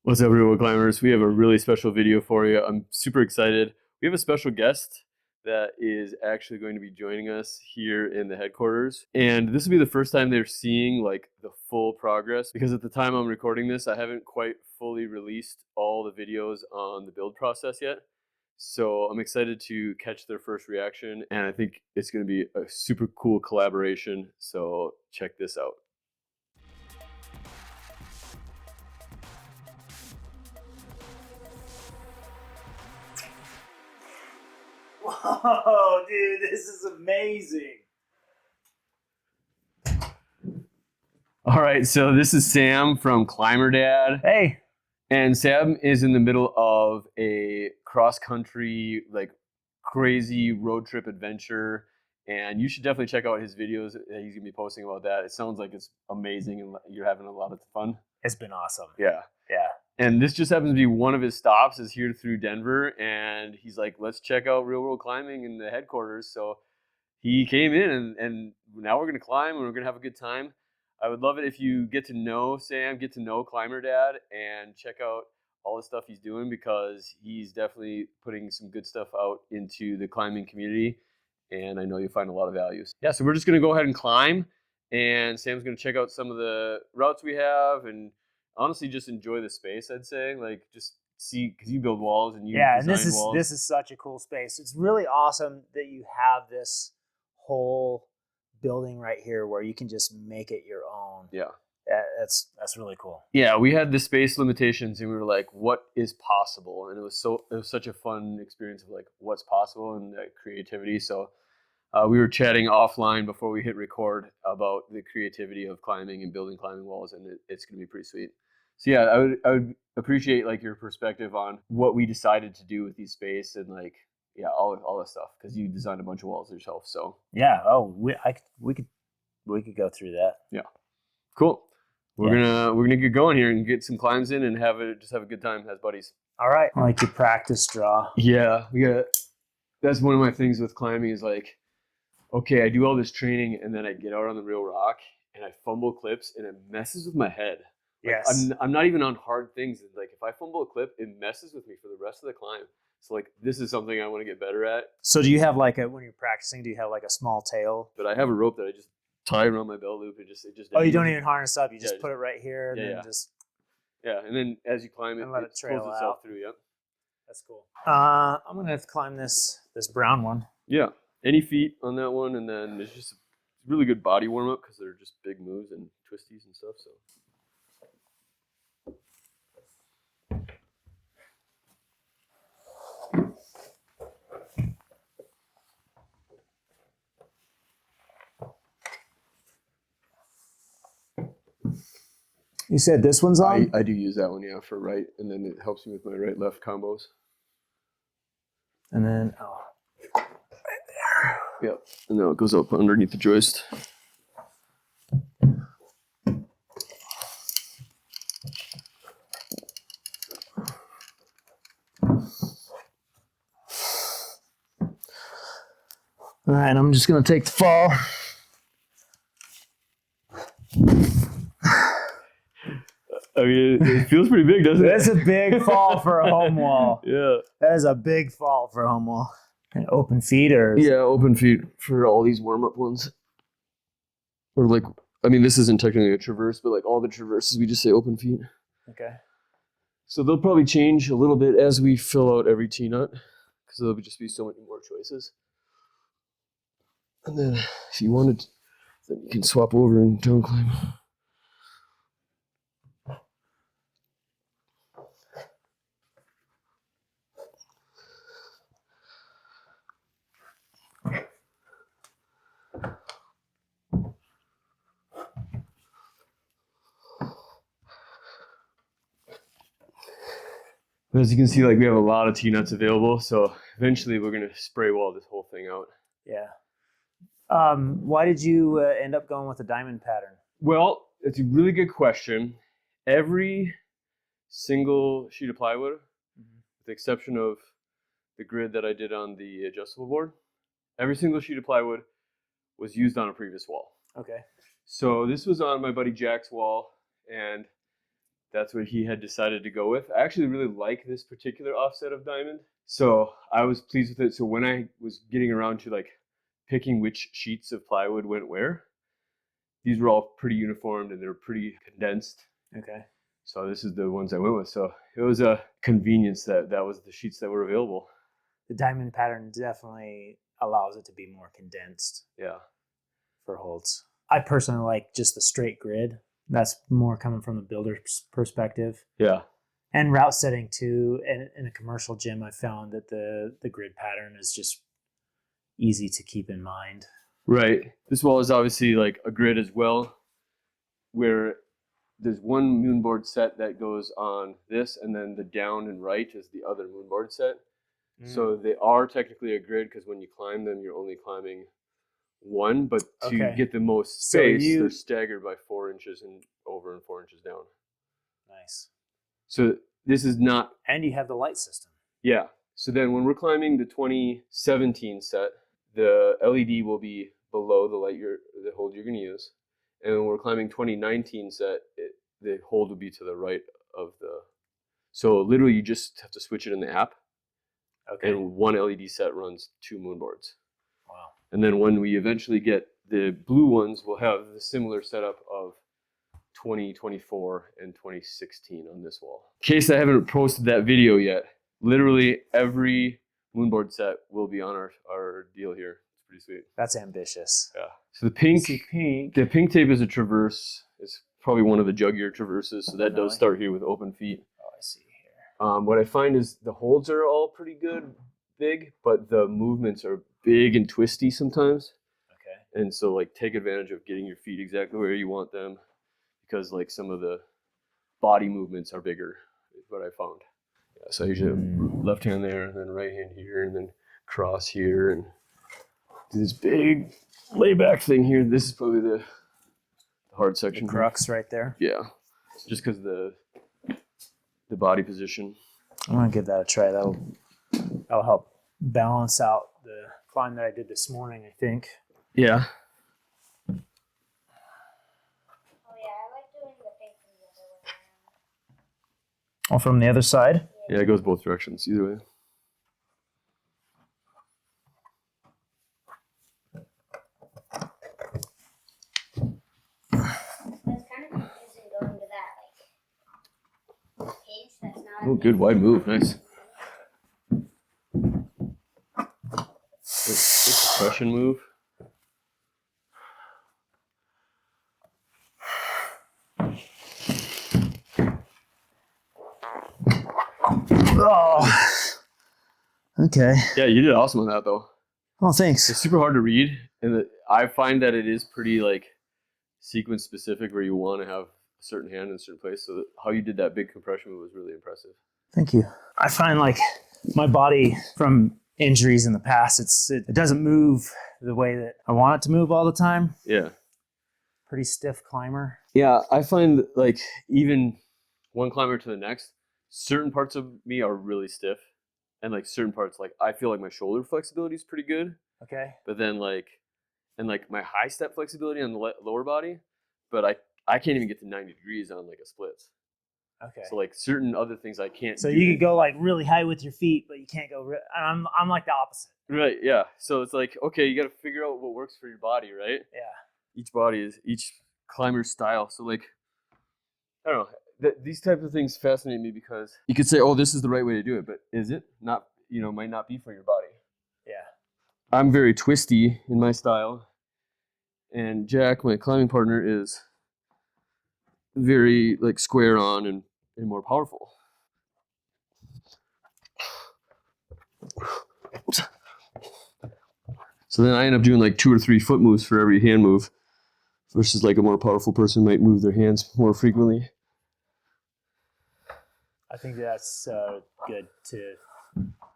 What's up, real world climbers? We have a really special video for you. I'm super excited. We have a special guest that is actually going to be joining us here in the headquarters. And this will be the first time they're seeing like the full progress, because at the time I'm recording this, I haven't quite fully released all the videos on the build process yet. So I'm excited to catch their first reaction, and I think it's going to be a super cool collaboration. So check this out. Whoa, dude, this is amazing. All right, so this is Sam from Climber Dad. Hey. And Sam is in the middle of a cross-country, like crazy road trip adventure. And you should definitely check out his videos that he's gonna be posting about that. It sounds like it's amazing and you're having a lot of fun. It's been awesome. Yeah. Yeah. And this just happens to be one of his stops is here through Denver. And he's like, let's check out real world climbing in the headquarters. So he came in and now we're gonna climb and we're gonna have a good time. I would love it if you get to know Sam, get to know Climber Dad, and check out all the stuff he's doing, because he's definitely putting some good stuff out into the climbing community, and I know you'll find a lot of values. Yeah, so we're just going to go ahead and climb, and Sam's going to check out some of the routes we have, and honestly just enjoy the space, I'd say. Like, just see, because you build walls and you and design walls. this is such a cool space. It's really awesome that you have this whole building right here where you can just make it your own. Yeah. That's really cool. Yeah, we had the space limitations and we were like, what is possible? And it was such a fun experience of like what's possible and the creativity. So we were chatting offline before we hit record about the creativity of climbing and building climbing walls, and it's going to be pretty sweet. So yeah, I would appreciate like your perspective on what we decided to do with these space and like, yeah, all this stuff, because you designed a bunch of walls yourself. So yeah, we could go through that. Yeah, cool. We're gonna get going here and get some climbs in and just have a good time as buddies. All right, I like your practice draw. Yeah, that's one of my things with climbing is like, okay, I do all this training and then I get out on the real rock and I fumble clips and it messes with my head. Like, Yes, I'm not even on hard things. Like if I fumble a clip, it messes with me for the rest of the climb. So like this is something I want to get better at. So do you have like when you're practicing? Do you have like a small tail? But I have a rope that I just tie around my belt loop. It just. Oh, you don't even harness up. You just put it right here and yeah. then just. Yeah, and then as you climb it, let it trail pulls itself out through. Yep. That's cool. I'm gonna have to climb this brown one. Yeah, any feet on that one, and then it's just a really good body warm up because they're just big moves and twisties and stuff. So. You said this one's on? I do use that one, yeah, for right, and then it helps me with my right-left combos. And then, right there. Yep, and then it goes up underneath the joist. All right, I'm just going to take the fall. I mean, it feels pretty big, doesn't it? That's a big fall for a home wall. Yeah. That is a big fall for a home wall. And open feet or? Yeah, open feet for all these warm-up ones. Or like, I mean, this isn't technically a traverse, but like all the traverses, we just say open feet. Okay. So they'll probably change a little bit as we fill out every T-nut, because there'll just be so many more choices. And then if you wanted, then you can swap over and down climb. As you can see, like we have a lot of T-nuts available, so eventually we're gonna spray wall this whole thing out. Yeah. Why did you end up going with a diamond pattern? Well, it's a really good question. Every single sheet of plywood, with the exception of the grid that I did on the adjustable board, every single sheet of plywood was used on a previous wall. Okay. So this was on my buddy Jack's wall, and that's what he had decided to go with. I actually really like this particular offset of diamond, so I was pleased with it. So when I was getting around to like picking which sheets of plywood went where, these were all pretty uniformed and they're pretty condensed. Okay. So this is the ones I went with. So it was a convenience that was the sheets that were available. The diamond pattern definitely allows it to be more condensed. Yeah. For holds. I personally like just the straight grid. That's more coming from the builder's perspective. Yeah. And route setting too. And in a commercial gym, I found that the grid pattern is just easy to keep in mind. Right. This wall is obviously like a grid as well, where there's one moonboard set that goes on this, and then the down and right is the other moonboard set. So they are technically a grid because when you climb them, you're only climbing one, but to get the most space, they're staggered by 4 inches and over and 4 inches down. Nice. So this is not... And you have the light system. Yeah. So then when we're climbing the 2017 set, the LED will be below the hold you're going to use. And when we're climbing 2019 set, the hold will be to the right of the... So literally you just have to switch it in the app. Okay. And one LED set runs 2 moonboards. Wow. And then when we eventually get the blue ones, we'll have the similar setup of 2024 and 2016 on this wall. In case I haven't posted that video yet, literally every moonboard set will be on our deal here. It's pretty sweet. That's ambitious. Yeah. So the pink tape is a traverse. It's probably one of the juggier traverses. So that does start here with open feet. Oh, I see here. What I find is the holds are all pretty good, big, but the movements are big and twisty sometimes. Okay. And so like take advantage of getting your feet exactly where you want them, because like some of the body movements are bigger, is what I found. Yeah, so I usually have left hand there, and then right hand here, and then cross here, and do this big layback thing here. This is probably the hard section. The crux right there. Yeah, just because the body position. I'm gonna give that a try. That'll help balance out the climb that I did this morning, I think. Yeah. Oh yeah, I like doing the thing from the other way around. Oh, from the other side? Yeah, it goes both directions, either way. That's kind of confusing going to that like page that's not. Oh, good wide move, nice. Good compression move. Oh. Okay. Yeah, you did awesome on that though. Oh, thanks. It's super hard to read, and I find that it is pretty like sequence specific, where you want to have a certain hand in a certain place. So how you did that big compression move was really impressive. Thank you. I find like my body from injuries in the past, it doesn't move the way that I want it to move all the time. Yeah. Pretty stiff climber. Yeah, I find like even one climber to the next, certain parts of me are really stiff, and like certain parts, like I feel like my shoulder flexibility is pretty good. Okay. But then like my high step flexibility on the lower body, but I can't even get to 90 degrees on like a splits. Okay. So like certain other things I can't So do. you could go like really high with your feet, but you can't go. I'm like the opposite. Right. Yeah. So it's like, okay, you got to figure out what works for your body, right? Yeah. Each climber's style. So like, I don't know. These types of things fascinate me because you could say, oh, this is the right way to do it, but is it not? Might not be for your body. Yeah. I'm very twisty in my style, and Jack, my climbing partner, is very like square on and more powerful. So then I end up doing like 2 or 3 foot moves for every hand move, versus like a more powerful person might move their hands more frequently. I think that's good to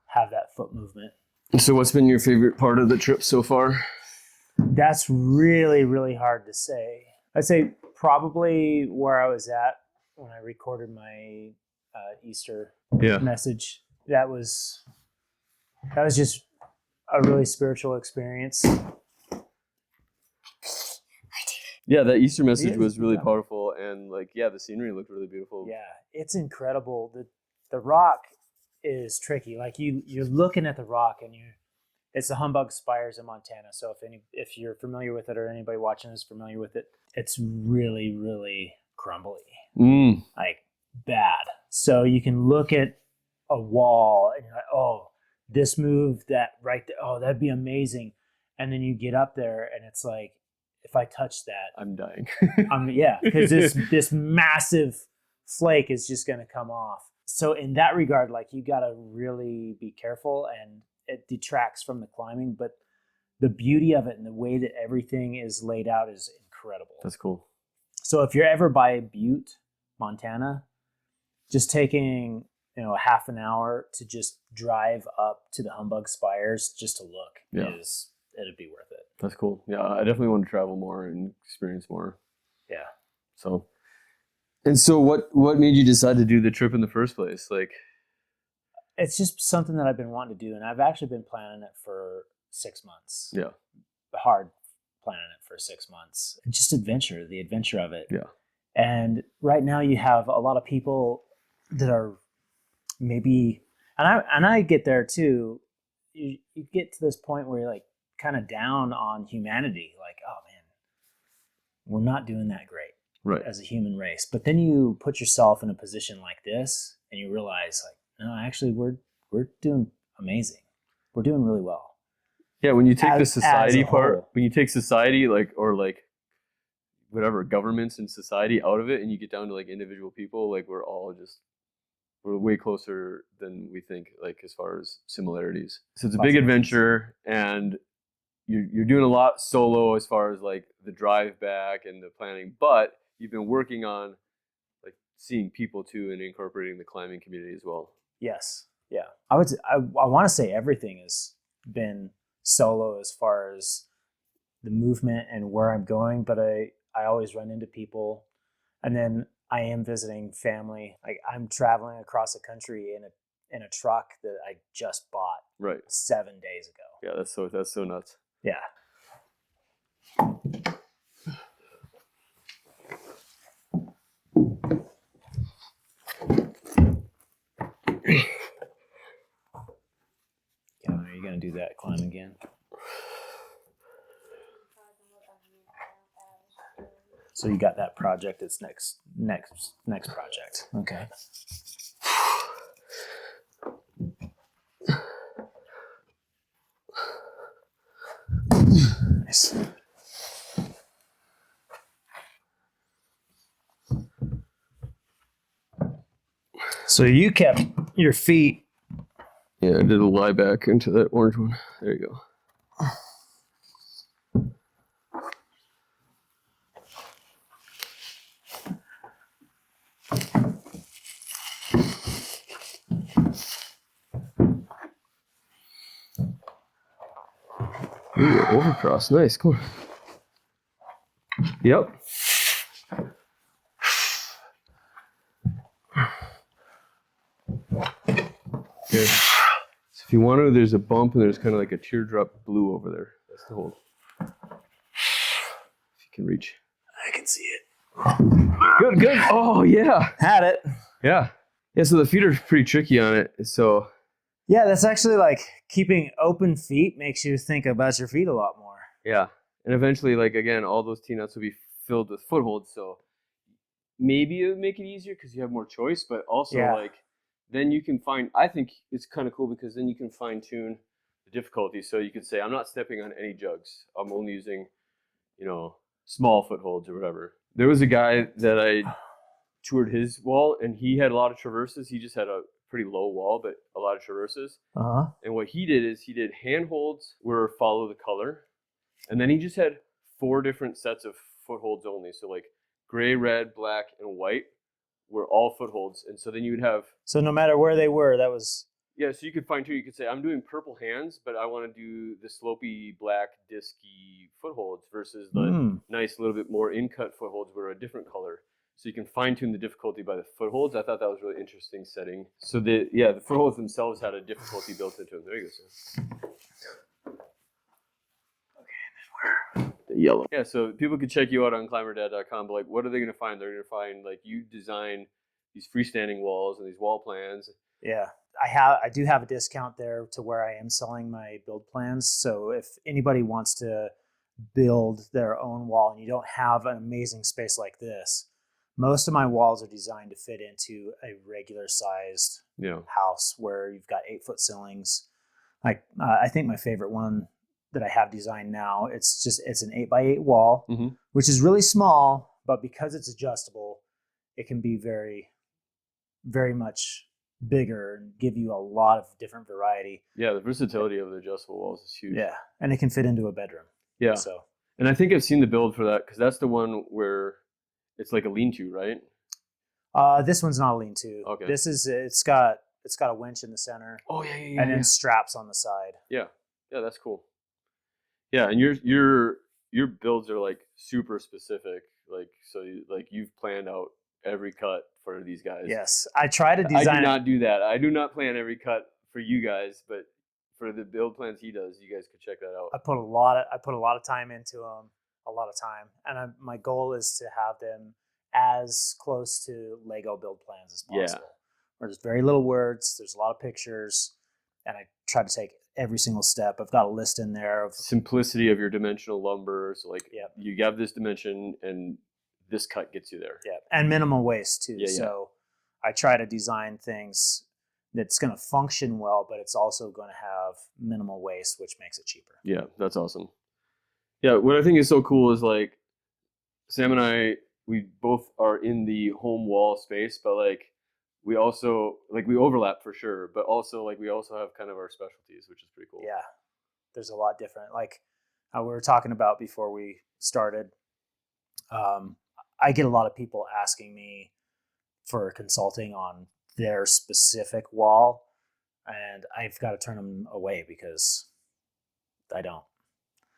have that foot movement. So what's been your favorite part of the trip so far? That's really, really hard to say. I'd say probably where I was at when I recorded my Easter message. That was just a really spiritual experience. Yeah, that Easter message was really powerful, and like, yeah, the scenery looked really beautiful. Yeah, it's incredible. The rock is tricky. Like you're looking at the rock and it's the Humbug Spires in Montana. So if you're familiar with it or anybody watching is familiar with it, it's really, really crumbly. Like bad. So you can look at a wall and you're like, oh, this move that right there, oh, that'd be amazing. And then you get up there and it's like, if I touch that, I'm dying. Because this massive flake is just going to come off. So in that regard, like you got to really be careful, and it detracts from the climbing. But the beauty of it and the way that everything is laid out is incredible. That's cool. So if you're ever by Butte, Montana, just taking a half an hour to just drive up to the Humbug Spires just to look it'd be worth it. That's cool. Yeah, I definitely want to travel more and experience more. Yeah. So what made you decide to do the trip in the first place? Like, it's just something that I've been wanting to do, and I've actually been planning it for 6 months. Yeah. Hard planning it for 6 months. Just the adventure of it. Yeah. And right now you have a lot of people that are maybe, and I get there too. You get to this point where you're like kind of down on humanity, like, oh man, we're not doing that great as a human race. But then you put yourself in a position like this and you realize like, no, actually we're doing amazing. We're doing really well. Yeah, when you take the society part, when you take society or whatever, governments and society out of it and you get down to like individual people, like we're way closer than we think, like as far as similarities. So it's a big adventure, and you're doing a lot solo as far as like the drive back and the planning, but you've been working on like seeing people too and incorporating the climbing community as well. Yes. Yeah. I want to say everything has been solo as far as the movement and where I'm going, but I always run into people, and then I am visiting family. Like I'm traveling across the country in a truck that I just bought 7 days ago. Yeah, that's so nuts. Yeah. Are you gonna do that climb again? So you got that project. It's next project. Okay. Nice. So you kept your feet. Yeah, I did a lie back into that orange one. There you go. Ooh, overcross. Nice. Come on. Yep. Good. So if you want to, there's a bump and there's kind of like a teardrop blue over there. That's the hold. If you can reach. I can see it. Good. Oh, yeah. Had it. Yeah. Yeah, so the feet are pretty tricky on it. So yeah, that's actually like keeping open feet makes you think about your feet a lot more. Yeah. And eventually, like, again, all those T-nuts will be filled with footholds. So maybe it would make it easier because you have more choice. But also, like, then you can I think it's kind of cool because then you can fine tune the difficulty. So you could say, I'm not stepping on any jugs. I'm only using, small footholds or whatever. There was a guy that I toured his wall, and he had a lot of traverses. He just had a pretty low wall, but a lot of traverses. Uh-huh. And what he did is he did handholds where follow the color. And then he just had 4 different sets of footholds only. So like gray, red, black, and white were all footholds. And so then you would have... So no matter where they were, that was... Yeah, so you could fine tune. You could say, I'm doing purple hands, but I want to do the slopey, black, disky footholds versus the nice, little bit more in-cut footholds were a different color. So you can fine tune the difficulty by the footholds. I thought that was a really interesting setting. So the footholds themselves had a difficulty built into them. There you go, Sam. Okay, and then where? yellow. Yeah, so people could check you out on climberdad.com, but like, what are they going to find? They're going to find like you design these freestanding walls and these wall plans. Yeah, I do have a discount there to where I am selling my build plans. So if anybody wants to build their own wall and you don't have an amazing space like this, most of my walls are designed to fit into a regular sized house where you've got 8-foot ceilings. Like I think my favorite one that I have designed now, it's an 8x8 wall, which is really small, but because it's adjustable, it can be very, very much bigger and give you a lot of different variety. Yeah, the versatility of the adjustable walls is huge. Yeah, and it can fit into a bedroom. Yeah. So, and I think I've seen the build for that because that's the one where it's like a lean-to, right? This one's not a lean-to. Okay. This is it's got a winch in the center. Oh yeah. And then straps on the side. Yeah, that's cool. Yeah, and your builds are like super specific. Like so, you've planned out every cut for these guys. Yes, I try to design. I do not do that. I do not plan every cut for you guys, but for the build plans he does, you guys could check that out. I put a lot of time into them, and my goal is to have them as close to Lego build plans as possible. Yeah. Where there's very little words, there's a lot of pictures, and I try to take every single step. I've got a list in there of simplicity of your dimensional lumber. So you have this dimension and this cut gets you there. Yeah, and minimal waste too. Yeah, so I try to design things that's going to function well, but it's also going to have minimal waste, which makes it cheaper. Yeah, that's awesome. Yeah, what I think is so cool is like Sam and I, we both are in the home wall space, but like we also we overlap for sure, but also like we also have kind of our specialties, which is pretty cool. Yeah, there's a lot different. Like we were talking about before we started. I get a lot of people asking me for consulting on their specific wall, and I've got to turn them away because I don't.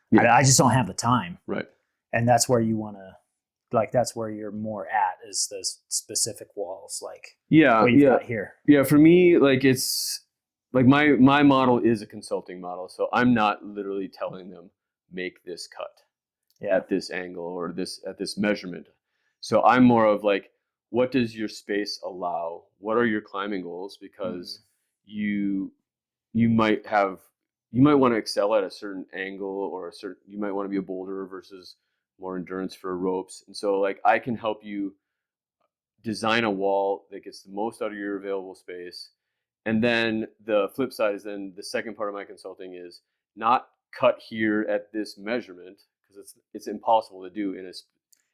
Yeah. I just don't have the time. Right. And that's where you want to, that's where you're more at is those specific walls, what you've got here. Yeah, for me, it's like my model is a consulting model, so I'm not literally telling them make this cut at this angle or at this measurement. So I'm more of like, what does your space allow? What are your climbing goals? Because you might want to excel at a certain angle or you might want to be a boulder versus more endurance for ropes. And so I can help you design a wall that gets the most out of your available space. And then the flip side is then the second part of my consulting is not cut here at this measurement because it's impossible to do in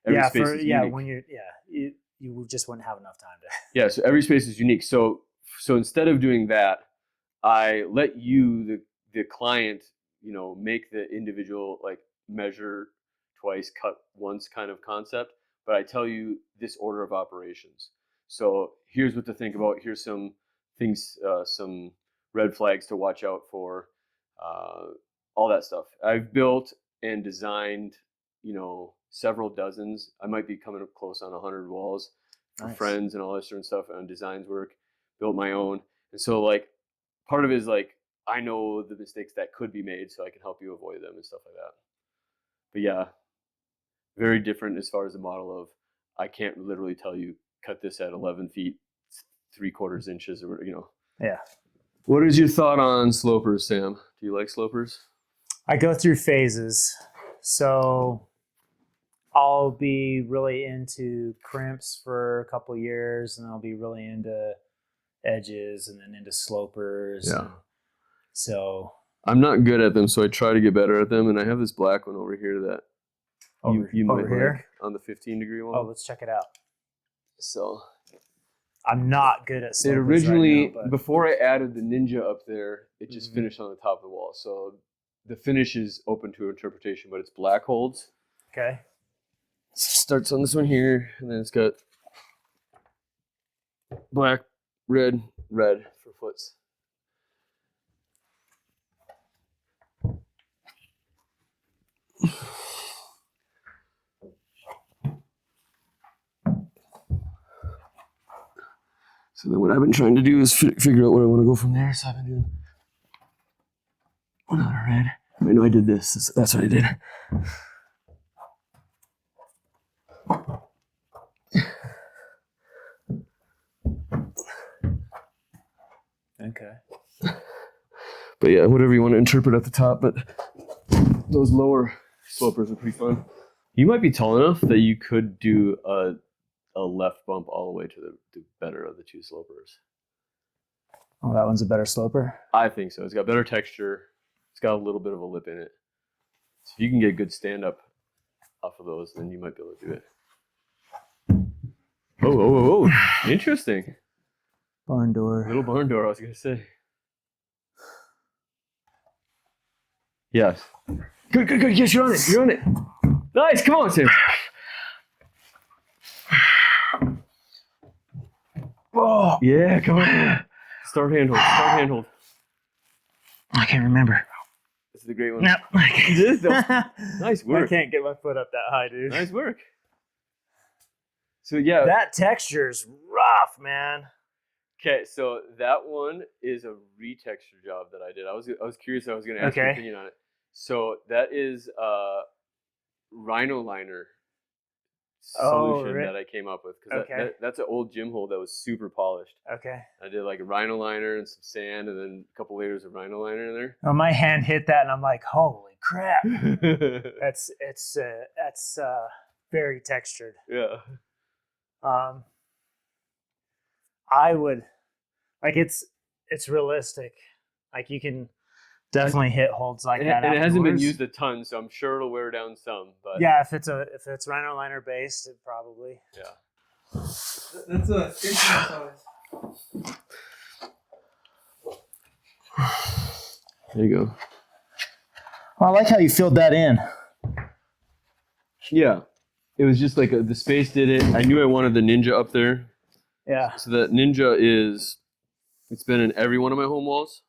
every space is unique. When you just wouldn't have enough time to. Yeah, so every space is unique. So instead of doing that, I let you, the client, make the individual measure twice, cut once kind of concept, but I tell you this order of operations. So here's what to think about. Here's some things, some red flags to watch out for, all that stuff. I've built and designed, several dozens. I might be coming up close on 100 walls for friends and all this certain stuff on designs work, built my own. And so part of it is I know the mistakes that could be made so I can help you avoid them and stuff like that. But yeah, very different as far as the model of I can't literally tell you cut this at 11 feet, 3/4 inches or Yeah. What is your thought on slopers, Sam? Do you like slopers? I go through phases. So I'll be really into crimps for a couple years, and I'll be really into edges, and then into slopers. Yeah. So I'm not good at them, so I try to get better at them. And I have this black one over here that you might here on the 15-degree one. Oh, let's check it out. So I'm not good at slopers. It originally, right now, before I added the Ninja up there, it just finished on the top of the wall. So the finish is open to interpretation, but it's black holds. Okay. Starts on this one here, and then it's got black, red for foots. So then what I've been trying to do is figure out where I want to go from there. So I've been doing another red. I know I did this. That's what I did. Okay. But yeah, whatever you want to interpret at the top, but those lower slopers are pretty fun. You might be tall enough that you could do a left bump all the way to the better of the two slopers. Oh, that one's a better sloper? I think so. It's got better texture. It's got a little bit of a lip in it. So if you can get good stand-up off of those, then you might be able to do it. Oh. Interesting. Barn door. Little barn door, I was going to say. Yes. Good. Yes, you're on it. Nice. Come on, Sam. Oh, Yeah, come on. Start handhold. I can't remember. This is a great one. No. You did, though. Nice I work. can't get my foot up that high, dude. Nice work. So yeah. That texture's rough, man. Okay, so that one is a retexture job that I did. I was curious. I was going to ask your opinion on it. So that is rhino liner solution that I came up with, because that's an old gym hole that was super polished. Okay. I did like a rhino liner and some sand, and then a couple layers of rhino liner in there. Oh, my hand hit that, and I'm like, holy crap! That's very textured. Yeah. I would like it's realistic. Like you can definitely hit holds like that. And it hasn't been used a ton, so I'm sure it'll wear down some. But yeah, if it's rhino liner based, it probably. Yeah. That's a 15 size. There you go. Well, I like how you filled that in. Yeah. It was just like the space did it. I knew I wanted the Ninja up there. Yeah. So the Ninja it's been in every one of my home walls.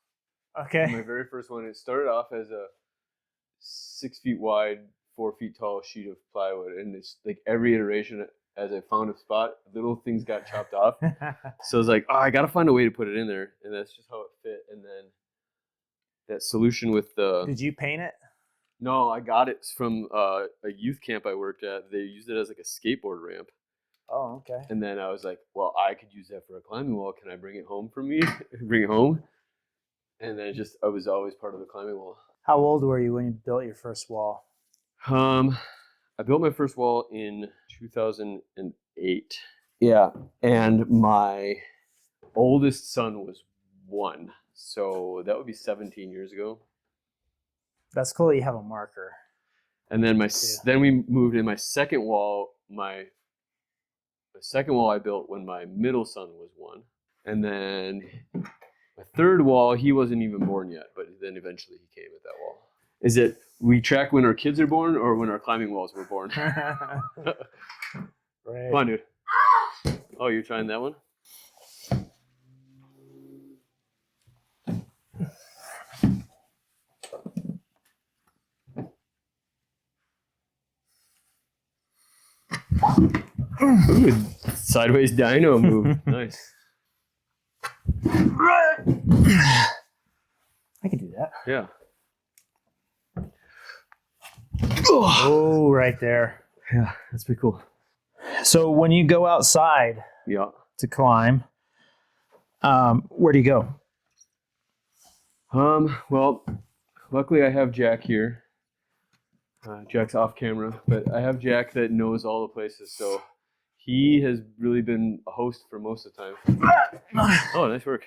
Okay. My very first one, it started off as a 6 feet wide, 4 feet tall sheet of plywood. And it's like every iteration, as I found a spot, little things got chopped off. So I was like, I got to find a way to put it in there. And that's just how it fit. And then that solution with the... Did you paint it? No, I got it from a youth camp I worked at. They used it as like a skateboard ramp. Oh, okay. And then I was like, well, I could use that for a climbing wall. Can I bring it home for me? Bring it home? And then I was always part of the climbing wall. How old were you when you built your first wall? I built my first wall in 2008. Yeah. And my oldest son was 1. So that would be 17 years ago. That's cool that you have a marker. And then then we moved in my second wall. The second wall I built when my middle son was 1. And then my third wall, he wasn't even born yet, but then eventually he came at that wall. Is it we track when our kids are born or when our climbing walls were born? Right. Come on, dude. Oh, you're trying that one? Ooh, sideways dino move. Nice. I can do that. Yeah. Oh, right there. Yeah, that's pretty cool. So when you go outside to climb, where do you go? Well, luckily I have Jack here. Jack's off camera, but I have Jack that knows all the places, so he has really been a host for most of the time. Oh, nice work.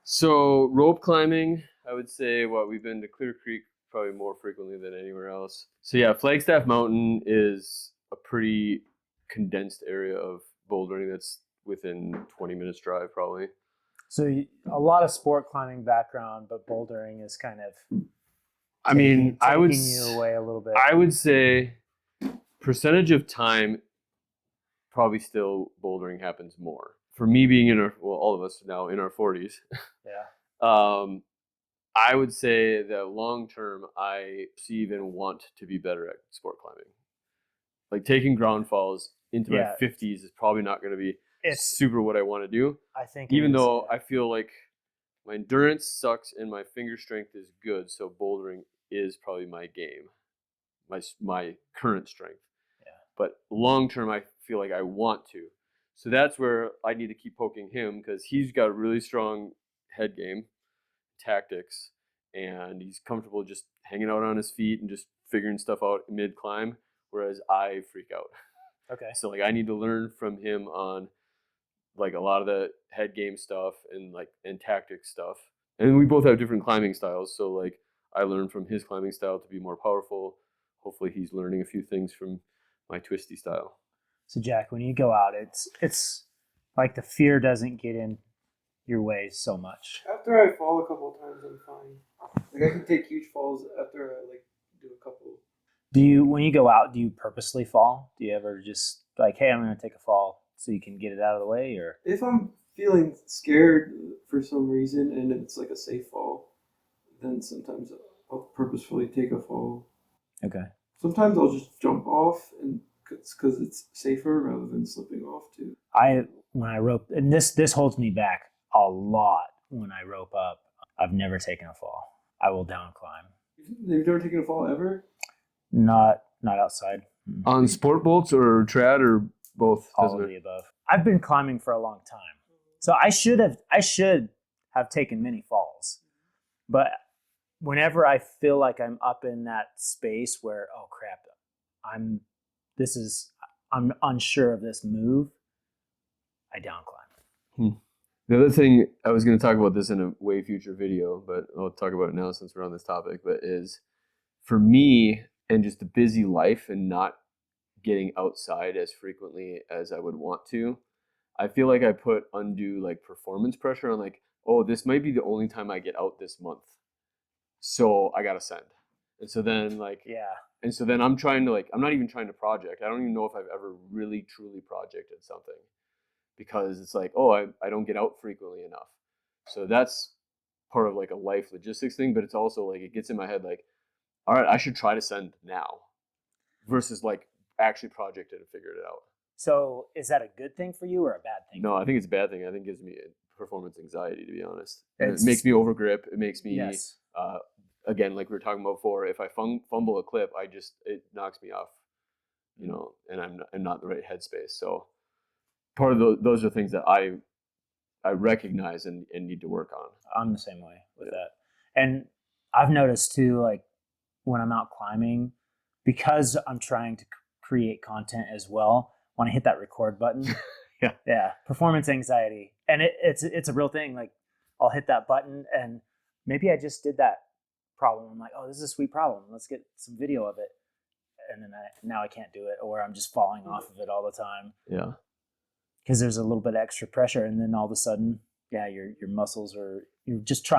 So rope climbing, I would say we've been to Clear Creek probably more frequently than anywhere else. So yeah, Flagstaff Mountain is a pretty condensed area of bouldering that's within 20 minutes drive probably. So a lot of sport climbing background, but bouldering is kind of taking you away a little bit. I would say percentage of time, probably still bouldering happens more. For me being all of us now in our 40s. Yeah. I would say that long term, I perceive and want to be better at sport climbing. Like taking ground falls into my 50s is probably not going to be super what I want to do. I think even though I feel like my endurance sucks and my finger strength is good, so bouldering is probably my game, my current strength. but long term, I feel like I want to. So that's where I need to keep poking him because he's got a really strong head game, tactics, and he's comfortable just hanging out on his feet and just figuring stuff out mid climb, whereas I freak out. Okay. So like I need to learn from him on like a lot of the head game stuff and tactics stuff. And we both have different climbing styles, so like I learned from his climbing style to be more powerful. Hopefully he's learning a few things from my twisty style. So Jack, when you go out, it's like the fear doesn't get in your way so much. After I fall a couple of times, I'm fine. Like I can take huge falls after I like do a couple. When you go out, do you purposely fall? Do you ever just like, hey, I'm going to take a fall so you can get it out of the way, or? If I'm feeling scared for some reason and it's like a safe fall, then sometimes I'll purposefully take a fall. Okay. Sometimes I'll just jump off and because it's safer rather than slipping off too. When I rope, and this holds me back a lot when I rope up. I've never taken a fall. I will down climb. You've never taken a fall ever? Not outside. On sport bolts or trad or both? All of the above. I've been climbing for a long time, so I should have taken many falls, but whenever I feel like I'm up in that space where, oh crap, I'm unsure of this move, I down climb. The other thing, I was going to talk about this in a way future video, but I'll talk about it now since we're on this topic, but is for me and just the busy life and not getting outside as frequently as I would want to, I feel like I put undue like performance pressure on like, oh, this might be the only time I get out this month. So I got to send. And so then like, Yeah. And so then I'm trying to like, I'm not even trying to project. I don't even know if I've ever really truly projected something because it's like, oh, I don't get out frequently enough. So that's part of like a life logistics thing, but it's also like, it gets in my head like, all right, I should try to send now versus like actually project it and figure it out. So is that a good thing for you or a bad thing? No, I think it's a bad thing. I think it gives me performance anxiety, to be honest. It makes me overgrip. It makes me, yes. Again, like we were talking about before, if I fumble a clip, it knocks me off, you know, and I'm not in the right headspace. So part of those are things that I recognize and need to work on. I'm the same way with that. And I've noticed too, like when I'm out climbing, because I'm trying to create content as well, when I hit that record button, yeah, performance anxiety. And it's a real thing. Like I'll hit that button and maybe I just did that problem. I'm like, oh, this is a sweet problem. Let's get some video of it. And then now I can't do it, or I'm just falling off of it all the time. Yeah. Because there's a little bit of extra pressure, and then all of a sudden, yeah, your muscles you're just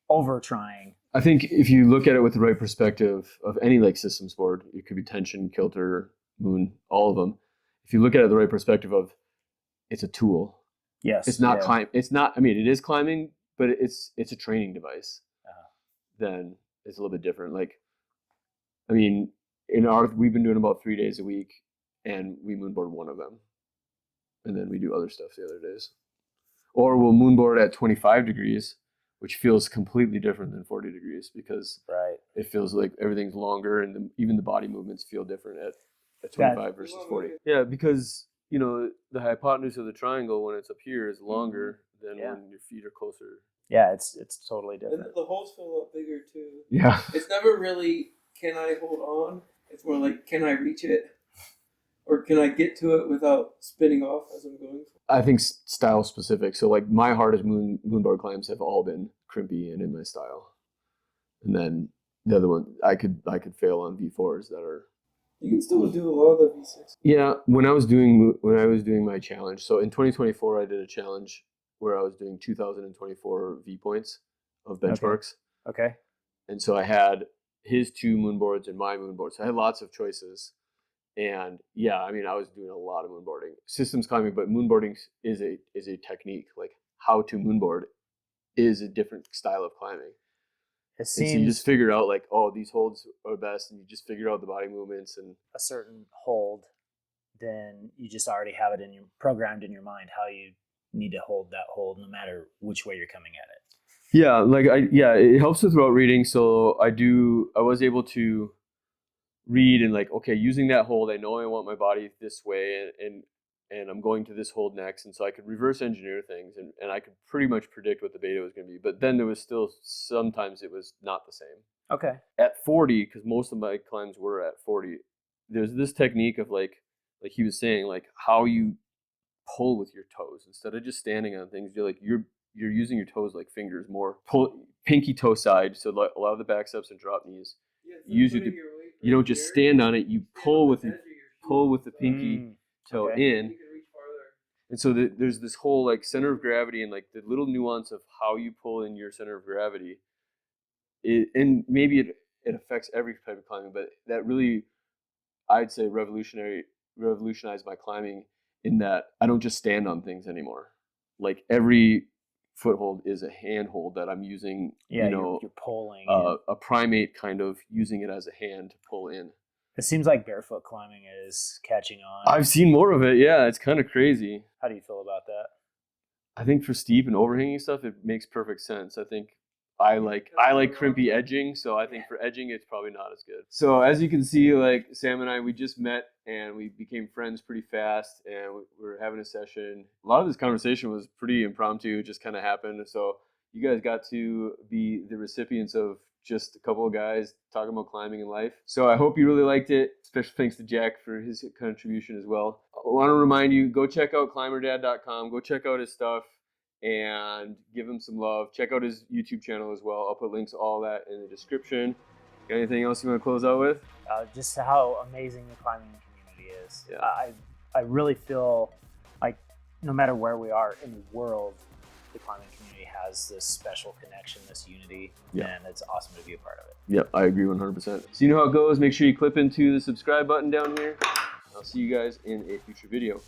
over trying. I think if you look at it with the right perspective of any like system sport, it could be tension, kilter, moon, all of them. If you look at it the right perspective of it's a tool. Yes. It's not climb. It's not. I mean, it is climbing, but it's a training device. Then it's a little bit different. Like, I mean, we've been doing about 3 days a week, and we moonboard one of them, and then we do other stuff the other days, or we'll moonboard at 25 degrees, which feels completely different than 40 degrees because it feels like everything's longer, and even the body movements feel different at 25 versus 40. Yeah, because you know the hypotenuse of the triangle when it's up here is longer than when your feet are closer. Yeah, it's totally different. And the holes feel a lot bigger too. Yeah. It's never really, can I hold on? It's more like, can I reach it? Or can I get to it without spinning off as I'm going? I think style specific. So like my hardest moonboard climbs have all been crimpy and in my style. And then the other one, I could fail on V4s that are. You can still do a lot of the V6. Yeah, when I was doing my challenge. So in 2024, I did a challenge where I was doing 2024 V points of benchmarks. Okay. And so I had his 2 moonboards and my moonboard. So I had lots of choices. And yeah, I mean, I was doing a lot of moonboarding, systems climbing, but moonboarding is a technique. Like how to moonboard is a different style of climbing. It seems so you just figure out like, oh, these holds are best, and you just figure out the body movements and a certain hold. Then you just already have it programmed in your mind how you need to hold that hold, no matter which way you're coming at it. Yeah, like it helps with route reading. So I was able to read and like, okay, using that hold, I know I want my body this way, and I'm going to this hold next. And so I could reverse engineer things, and I could pretty much predict what the beta was going to be. But then there was still, sometimes it was not the same. Okay. At 40, because most of my climbs were at 40, there's this technique of like he was saying, like how you pull with your toes instead of just standing on things. You're using your toes like fingers more. Pull pinky toe side, so like allow the back steps and drop knees. You don't just stand on it. You pull with the pinky toe in. And so there's this whole like center of gravity and like the little nuance of how you pull in your center of gravity. And maybe it affects every type of climbing, but that really, I'd say, revolutionized my climbing in that I don't just stand on things anymore. Like every foothold is a handhold that I'm using. Yeah, you're pulling. A primate kind of using it as a hand to pull in. It seems like barefoot climbing is catching on. I've seen more of it. Yeah, it's kind of crazy. How do you feel about that? I think for steep and overhanging stuff, it makes perfect sense. I think I like crimpy edging, so I think for edging it's probably not as good. So as you can see, like Sam and I, we just met and we became friends pretty fast, and we were having a session. A lot of this conversation was pretty impromptu, it just kind of happened. So you guys got to be the recipients of just a couple of guys talking about climbing in life. So I hope you really liked it. Special thanks to Jack for his contribution as well. I want to remind you, go check out climberdad.com, go check out his stuff and give him some love. Check out his YouTube channel as well. I'll put links to all that in the description. Got anything else you want to close out with? Just how amazing the climbing community is. Yeah. I really feel like no matter where we are in the world, the climbing community has this special connection, this unity, and it's awesome to be a part of it. Yep, I agree 100%. So you know how it goes. Make sure you clip into the subscribe button down here. I'll see you guys in a future video.